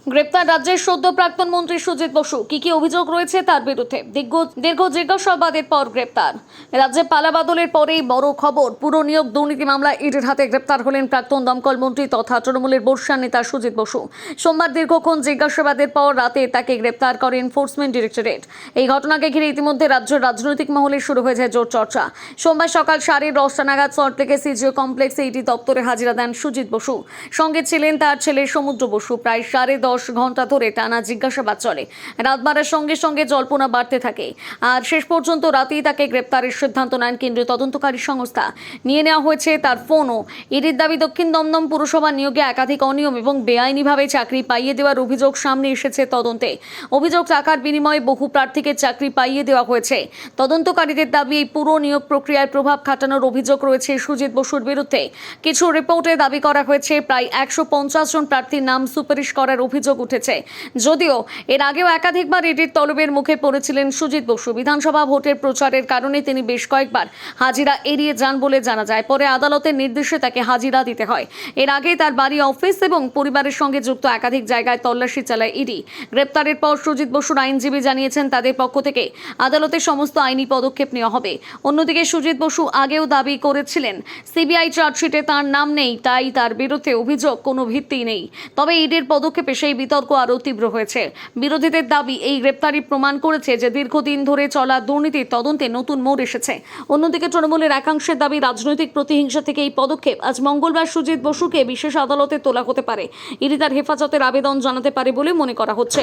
গ্রেপ্তার রাজ্যের সদ্য প্রাক্তন মন্ত্রী সুজিত বসু। কি অভিযোগ রয়েছে তার বিরুদ্ধে? দীর্ঘ জিজ্ঞাসাবাদের পর গ্রেপ্তার। রাজ্যে পালাবদলের পরেই বড় খবর, পুরো নিয়োগ দুর্নীতি মামলায় ইডির হাতে গ্রেপ্তার হলেন প্রাক্তন দমকল মন্ত্রী তথা তৃণমূলের বর্ষা নেতা সুজিত বসু। সোমবার দীর্ঘক্ষণ জিজ্ঞাসাবাদের পর রাতে তাকে গ্রেপ্তার করে এনফোর্সমেন্ট ডিরেক্টরেট। এই ঘটনাকে ঘিরে ইতিমধ্যে রাজ্যের রাজনৈতিক মহলে শুরু হয়েছে জোর চর্চা। সোমবার সকাল 10:30 নাগাদ সল্টলেকের সিজিও কমপ্লেক্সে ইডি দপ্তরে হাজিরা দেন সুজিত বসু। সঙ্গে ছিলেন তার ছেলে সমুদ্র বসু। প্রায় 10.5 ঘন্টা ধরে টানা জিজ্ঞাসাবাদ চলে। রাত বাড়ার সঙ্গে সঙ্গে জল্পনা বাড়তে থাকে, আর শেষ পর্যন্ত রাতেই তাকে গ্রেপ্তারের সিদ্ধান্ত নেন কেন্দ্রীয় তদন্তকারী সংস্থা। নিয়ে নেওয়া হয়েছে তার ফোনও। ইডির দাবি, দক্ষিণ দমদম পুরসভা নিয়োগে একাধিক অনিয়ম এবং বেআইনিভাবে চাকরি পাইয়ে দেওয়ার অভিযোগ সামনে এসেছে তদন্তে। অভিযোগ, টাকার বিনিময়ে বহু প্রার্থীকে চাকরি পাইয়ে দেওয়া হয়েছে। তদন্তকারীদের দাবি, এই পুরো নিয়োগ প্রক্রিয়ায় প্রভাব খাটানোর অভিযোগ রয়েছে সুজিত বসুর বিরুদ্ধে। কিছু রিপোর্টে দাবি করা হয়েছে প্রায় 150 জন প্রার্থীর নাম সুপারিশ করার অভিযোগ উঠেছে। যদিও এর আগেও একাধিকবার ইডির তলবের মুখে পড়েছিলেন সুজিত বসু। বিধানসভা ভোটের প্রচারের কারণে তিনি বেশ কয়েকবার হাজিরা এড়িয়ে যান বলে জানা যায়। পরে আদালতের নির্দেশে তাকে হাজিরা দিতে হয়। এর আগে তার বাড়ি, অফিস এবং পরিবারের সঙ্গে যুক্ত একাধিক জায়গায় তল্লাশি চালায় ইডি। গ্রেপ্তারের পর সুজিত বসুর আইনজীবী জানিয়েছেন তাদের পক্ষ থেকে আদালতের সমস্ত আইনি পদক্ষেপ নেওয়া হবে। অন্যদিকে সুজিত বসু আগেও দাবি করেছিলেন সিবিআই চার্জশিটে তার নাম নেই, তাই তার বিরুদ্ধে অভিযোগ কোনো ভিত্তি নেই। তবে ইডির পদক্ষেপে সেই বিতর্ক আরও তীব্র হয়েছে। বিরোধীদের দাবি, এই গ্রেপ্তারি প্রমাণ করেছে যে দীর্ঘদিন ধরে চলা দুর্নীতির তদন্তে নতুন মোড় এসেছে। অন্যদিকে তৃণমূলের একাংশের দাবি, রাজনৈতিক প্রতিহিংসা থেকে এই পদক্ষেপ। আজ মঙ্গলবার সুজিত বসুকে বিশেষ আদালতে তোলা হতে পারে। ইডি তার হেফাজতের আবেদন জানাতে পারে বলে মনে করা হচ্ছে।